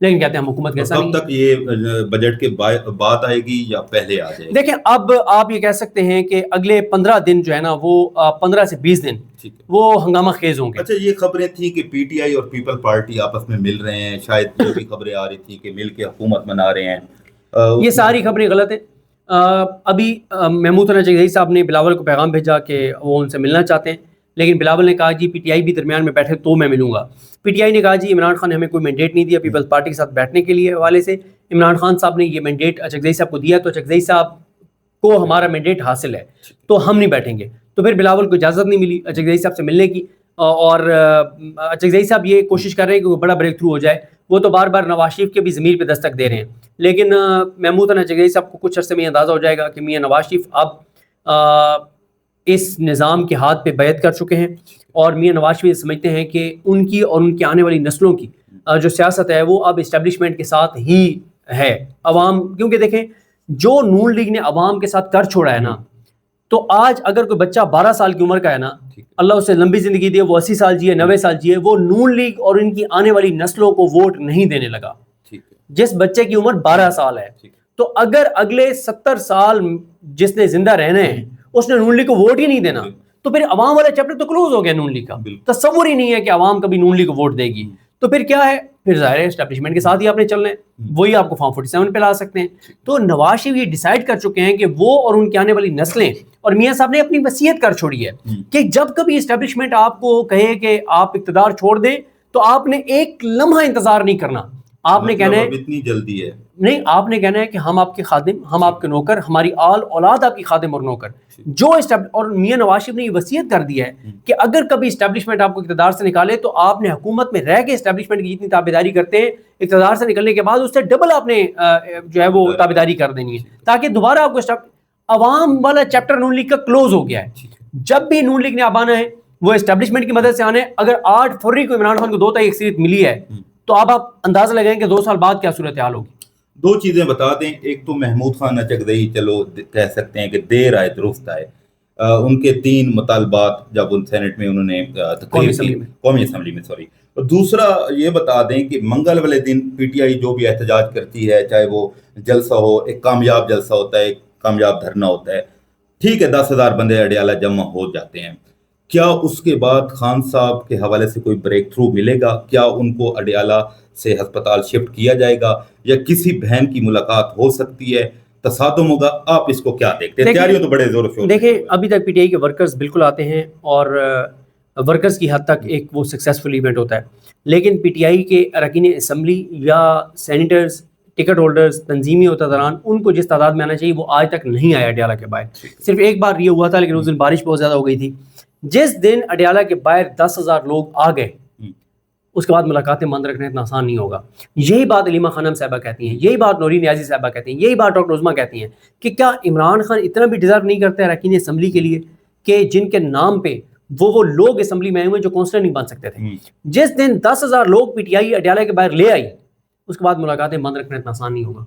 لیکن کہتے ہیں ہم حکومت کیسا نہیں. کب تک یہ بجٹ کے بعد آئے گی یا پہلے آ جائے گی؟ دیکھیں اب آپ یہ کہہ سکتے ہیں کہ اگلے 15 دن جو ہے نا وہ 15 سے 20 دن وہ ہنگامہ خیز ہوں گے. اچھا یہ خبریں تھیں کہ پی ٹی آئی اور پیپل پارٹی آپس میں مل رہے ہیں، شاید جو بھی خبریں آ رہی تھی کہ مل کے حکومت بنا رہے ہیں، یہ ساری خبریں غلط ہیں. ابھی محمود حسن چغدئی صاحب نے بلاول کو پیغام بھیجا کہ وہ ان سے ملنا چاہتے ہیں، لیکن بلاول نے کہا جی پی ٹی آئی بھی درمیان میں بیٹھے تو میں ملوں گا. پی ٹی آئی نے کہا جی عمران خان نے ہمیں کوئی مینڈیٹ نہیں دیا پیپلز پارٹی کے ساتھ بیٹھنے کے لیے، حوالے سے عمران خان صاحب نے یہ مینڈیٹ چغدئی صاحب کو دیا، تو چغدئی صاحب کو ہمارا مینڈیٹ حاصل ہے تو ہم نہیں بیٹھیں گے. تو پھر بلاول کو اجازت نہیں ملی چغدئی صاحب سے ملنے کی، اور چغدئی صاحب یہ کوشش کر رہے ہیں کہ وہ بڑا بریک تھرو ہو جائے. وہ تو بار بار نواز شریف کے بھی ضمیر پہ دستک دے رہے ہیں، لیکن محمود حسن چغدئی صاحب کو کچھ عرصے میں اندازہ ہو جائے گا کہ میاں نواز شریف اب اس نظام کے ہاتھ پہ بیعت کر چکے ہیں، اور میاں نواز شریف سمجھتے ہیں کہ ان کی اور ان کی آنے والی نسلوں کی جو سیاست ہے وہ اب اسٹیبلشمنٹ کے ساتھ ہی ہے. عوام کیونکہ دیکھیں جو نون لیگ نے عوام کے ساتھ کر چھوڑا ہے نا، تو آج اگر کوئی بچہ 12 سال کی عمر کا ہے نا، اللہ اسے لمبی زندگی دے، وہ 80 سال جیے 90 سال جیے، وہ نون لیگ اور ان کی آنے والی نسلوں کو ووٹ نہیں دینے لگا. جس بچے کی عمر 12 سال ہے، تو اگر اگلے 70 سال جس نے زندہ رہنے ہیں اس نے نون لیگ کو ووٹ ہی نہیں دینا، تو پھر عوام والا چیپٹر تو کلوز ہو گیا نون لیگ کا. تصور ہی نہیں ہے کہ عوام کبھی نون لیگ کو ووٹ دے گی. تو پھر کیا ہے، پھر ظاہر ہے اسٹیبلشمنٹ کے ساتھ ہی آپ نے چلنا ہے، وہی آپ کو فارم 47 پہ لا سکتے ہیں. تو نواز شریف یہ ڈیسائیڈ کر چکے ہیں کہ وہ اور ان کے آنے والی نسلیں، اور میاں صاحب نے اپنی وصیت کر چھوڑی ہے کہ جب کبھی اسٹیبلشمنٹ آپ کو کہے کہ آپ اقتدار چھوڑ دیں تو آپ نے ایک لمحہ انتظار نہیں کرنا. آپ نے کہنا ہے اتنی جلدی ہے نہیں، آپ نے کہنا ہے کہ ہم آپ کے خادم، ہم آپ کے نوکر، ہماری آل اولاد آپ کی خادم اور نوکر. جو اور میاں نواز شریف نے یہ وصیت کر دیا ہے کہ اگر کبھی اسٹیبلشمنٹ آپ کو اقتدار سے نکالے تو آپ نے حکومت میں رہ کے اسٹیبلشمنٹ کی جتنی تابعداری کرتے ہیں، اقتدار سے نکلنے کے بعد اس سے ڈبل آپ نے جو ہے وہ تابعداری کر دینی ہے، تاکہ دوبارہ آپ کو عوام والا چیپٹر نون لیگ کا کلوز ہو گیا ہے. جب بھی نون لیگ نے اب آنا ہے وہ اسٹیبلشمنٹ کی مدد سے آنے. اگر 8 فروری کو عمران خان کو 2 تائی اکثریت ملی ہے تو اب آپ اندازہ لگائیں کہ 2 سال بعد کیا صورتحال ہوگی. 2 چیزیں بتا دیں. ایک تو محمود خان چغدئی چلو کہہ سکتے ہیں کہ دیر آئے درست آئے، ان کے 3 مطالبات جب ان سینٹ میں انہوں نے قومی اسمبلی میں اور دوسرا یہ بتا دیں کہ منگل والے دن پی ٹی آئی جو بھی احتجاج کرتی ہے، چاہے وہ جلسہ ہو، ایک کامیاب جلسہ ہوتا ہے، ایک کامیاب دھرنا ہوتا ہے، ٹھیک ہے 10,000 بندے اڈیالہ جمع ہو جاتے ہیں، کیا اس کے بعد خان صاحب کے حوالے سے کوئی بریک تھرو ملے گا؟ کیا ان کو اڈیالہ سے ہسپتال شفٹ کیا جائے گا یا کسی بہن کی ملاقات ہو سکتی ہے، تصادم ہوگا؟ آپ اس کو کیا دیکھتے ہیں؟ تیاریوں تو بڑے زور و شور. دیکھیں ابھی تک پی ٹی آئی کے ورکرز بالکل آتے ہیں اور ورکرز کی حد تک ایک وہ سکسیسفل ایونٹ ہوتا ہے، لیکن پی ٹی آئی کے اراکین اسمبلی یا سینیٹرز، ٹکٹ ہولڈرز، تنظیمی عہدیداران، ان کو جس تعداد میں آنا چاہیے وہ آج تک نہیں آیا اڈیالہ کے باہر. صرف ایک بار یہ ہوا تھا، لیکن اس دن بارش بہت زیادہ ہو گئی تھی. جس دن اڈیالہ کے باہر 10,000 لوگ آ گئے اس کے بعد ملاقاتیں بند رکھنا اتنا آسان نہیں ہوگا. یہی بات علیمہ خانم صاحبہ کہتی ہیں، یہی بات نورین نیازی صاحبہ کہتی ہیں، یہی بات ڈاکٹر عظمیٰ کہتی ہیں کہ کیا عمران خان اتنا بھی ڈیزرو نہیں کرتا ہے اراکین اسمبلی کے لیے کہ جن کے نام پہ وہ لوگ اسمبلی میں آئے ہوئے جو کونسلر نہیں بن سکتے تھے. جس دن 10,000 لوگ پی ٹی آئی اڈیالہ کے باہر لے آئی اس کے بعد ملاقاتیں بند رکھنا اتنا آسان نہیں ہوگا.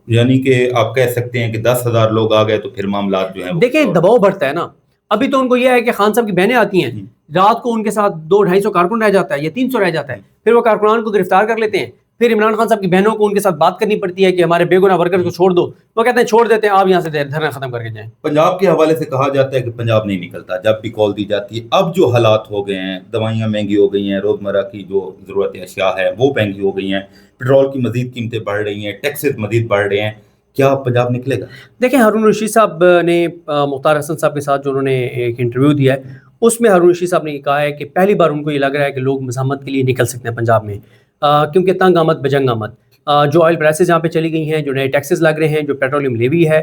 یعنی کہ آپ کہہ سکتے ہیں کہ 10,000 لوگ آ گئے تو پھر معاملات جو ہیں دیکھیں دباؤ بڑھتا ہے نا. ابھی تو ان کو یہ ہے کہ خان صاحب کی بہنیں آتی ہیں، رات کو ان کے ساتھ 200-250 کارکن رہ جاتا ہے یا 300 رہ جاتا ہے، پھر وہ کارکنان کو گرفتار کر لیتے ہیں. پھر عمران خان صاحب کی بہنوں کو ان کے ساتھ بات کرنی پڑتی ہے کہ ہمارے بے گناہ ورکر کو چھوڑ دو. وہ کہتے ہیں چھوڑ دیتے ہیں، آپ یہاں سے دھرنا ختم کر کے جائیں. پنجاب کے حوالے سے کہا جاتا ہے کہ پنجاب نہیں نکلتا جب بھی کال دی جاتی ہے. اب جو حالات ہو گئے ہیں، دوائیاں مہنگی ہو گئی ہیں، روزمرہ کی جو ضرورت اشیاء ہے وہ مہنگی ہو گئی ہیں، پیٹرول کی مزید قیمتیں بڑھ رہی ہیں، ٹیکسز مزید بڑھ رہے ہیں، کیا پنجاب نکلے گا؟ دیکھیں ہارون رشید صاحب نے مختار حسن صاحب کے ساتھ جو انہوں نے ایک انٹرویو دیا ہے اس میں ہارون رشید صاحب نے یہ کہا ہے کہ پہلی بار ان کو یہ لگ رہا ہے کہ لوگ مزاحمت کے لیے نکل سکتے ہیں پنجاب میں، کیونکہ تنگ آمد بجنگ آمد، جو آئل پرائسز یہاں پہ چلی گئی ہیں، جو نئے ٹیکسز لگ رہے ہیں، جو پیٹرولیم لیوی ہے،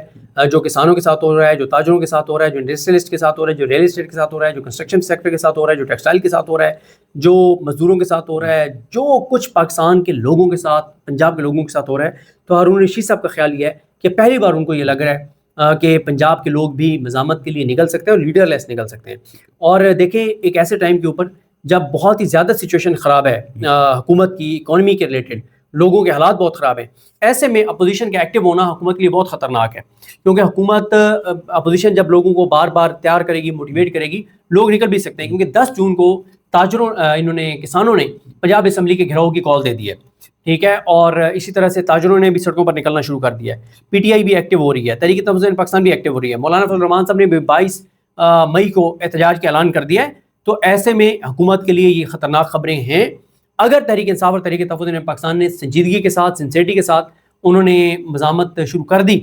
جو کسانوں کے ساتھ ہو رہا ہے، جو تاجروں کے ساتھ ہو رہا ہے، جو انڈسٹریلسٹ کے ساتھ ہو رہا ہے، جو ریل اسٹیٹ کے ساتھ ہو رہا ہے، جو کنسٹرکشن سیکٹر کے ساتھ ہو رہا ہے، جو ٹیکسٹائل کے ساتھ ہو رہا ہے، جو مزدوروں کے ساتھ ہو رہا ہے، جو کچھ پاکستان کے لوگوں کے ساتھ، پنجاب کے لوگوں کے ساتھ ہو رہا ہے. تو ہارون رشید صاحب کا خیال یہ ہے کہ پہلی بار ان کو یہ لگ رہا ہے کہ پنجاب کے لوگ بھی مزاحمت کے لیے نکل سکتے ہیں اور لیڈر لیس نکل سکتے ہیں. اور دیکھیں ایک ایسے ٹائم کے اوپر جب بہت ہی زیادہ سچویشن خراب ہے حکومت کی، اکانومی کے ریلیٹڈ لوگوں کے حالات بہت خراب ہیں، ایسے میں اپوزیشن کا ایکٹیو ہونا حکومت کے لیے بہت خطرناک ہے. کیونکہ حکومت اپوزیشن جب لوگوں کو بار بار تیار کرے گی، موٹیویٹ کرے گی، لوگ نکل بھی سکتے ہیں. کیونکہ 10 جون کو تاجروں کسانوں نے پنجاب اسمبلی کے گھیراؤ کی کال دے دی ہے. ٹھیک ہے, اور اسی طرح سے تاجروں نے بھی سڑکوں پر نکلنا شروع کر دیا ہے, پی ٹی آئی بھی ایکٹیو ہو رہی ہے, تحریک تحفظ پاکستان بھی ایکٹیو ہو رہی ہے, مولانا فضل الرحمان صاحب نے بھی 22 مئی کو احتجاج کا اعلان کر دیا ہے. تو ایسے میں حکومت کے لیے یہ خطرناک خبریں ہیں. اگر تحریک انصاف اور تحریک تحفظ پاکستان نے سنجیدگی کے ساتھ, سنسیریٹی کے ساتھ انہوں نے مزاحمت شروع کر دی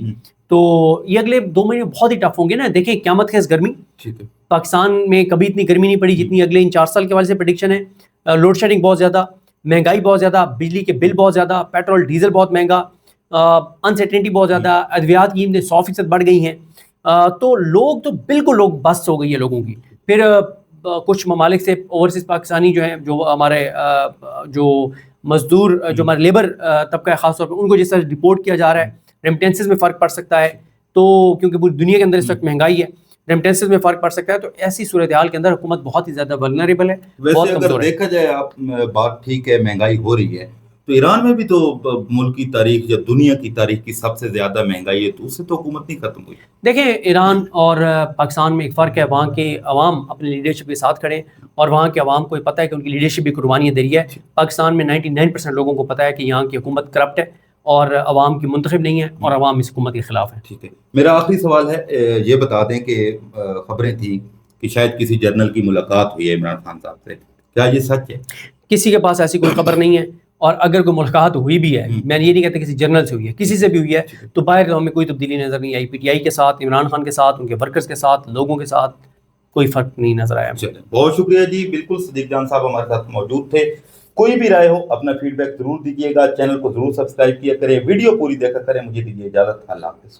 تو یہ اگلے 2 مہینے بہت ہی ٹف ہوں گے نا. دیکھیں قیامت خیز گرمی, پاکستان میں کبھی اتنی گرمی نہیں پڑی جتنی اگلے ان 4 سال کے حوالے سے پریڈکشن ہے. لوڈ شیڈنگ بہت زیادہ, مہنگائی بہت زیادہ, بجلی کے بل بہت زیادہ, پیٹرول ڈیزل بہت مہنگا, انسرٹینٹی بہت زیادہ, ادویات کی قیمتیں 100% بڑھ گئی ہیں. تو لوگ تو بالکل لوگ بس ہو گئی ہے لوگوں کی. پھر کچھ ممالک سے اوورسیز پاکستانی جو ہیں, جو ہمارے جو مزدور, جو ہمارے لیبر طبقہ ہے خاص طور پہ, ان کو جس طرح رپورٹ کیا جا رہا ہے ریمیٹنسز میں فرق پڑ سکتا ہے. تو کیونکہ پوری دنیا کے اندر اس وقت مہنگائی ہے, ریمیٹنسز میں فرق پڑ سکتا ہے. تو ایسی صورتحال کے اندر حکومت بہت ہی زیادہ ولنریبل ہے. ویسے اگر دیکھا جائے, آپ بات ٹھیک ہے, مہنگائی ہو رہی ہے, تو ایران میں بھی تو ملک کی تاریخ یا دنیا کی تاریخ کی سب سے زیادہ مہنگائی ہے, تو اس سے تو حکومت نہیں ختم ہوئی. دیکھیں ایران اور پاکستان میں ایک فرق ہے, وہاں کے عوام اپنے لیڈرشپ کے ساتھ کھڑے, اور وہاں کے عوام کو پتہ ہے کہ ان کی لیڈرشپ بھی قربانیاں دے رہی ہے. پاکستان میں 99% لوگوں کو پتہ ہے کہ یہاں کی حکومت کرپٹ ہے اور عوام کی منتخب نہیں ہے, اور عوام اس حکومت کے خلاف ہے. ٹھیک ہے, میرا آخری سوال ہے, یہ بتا دیں کہ خبریں تھیں کہ شاید کسی جنرل کی ملاقات ہوئی ہے عمران خان صاحب سے, کیا یہ سچ ہے؟ کسی کے پاس ایسی کوئی خبر نہیں ہے, اور اگر کوئی ملاقات ہوئی بھی ہے, میں یہ نہیں کہتا کسی جنرل سے ہوئی ہے, کسی سے بھی ہوئی ہے, تو باہر ہمیں کوئی تبدیلی نظر نہیں آئی. پی ٹی آئی کے ساتھ, عمران خان کے ساتھ, ان کے ورکرز کے ساتھ, لوگوں کے ساتھ کوئی فرق نہیں نظر آیا. بہت شکریہ جی, بالکل صدیق جان صاحب ہمارے ساتھ موجود تھے. کوئی بھی رائے ہو اپنا فیڈ بیک ضرور دیجیے گا, چینل کو ضرور سبسکرائب کیا کریں, ویڈیو پوری دیکھا کریں. مجھے دیجیے اجازت, اللہ حافظ.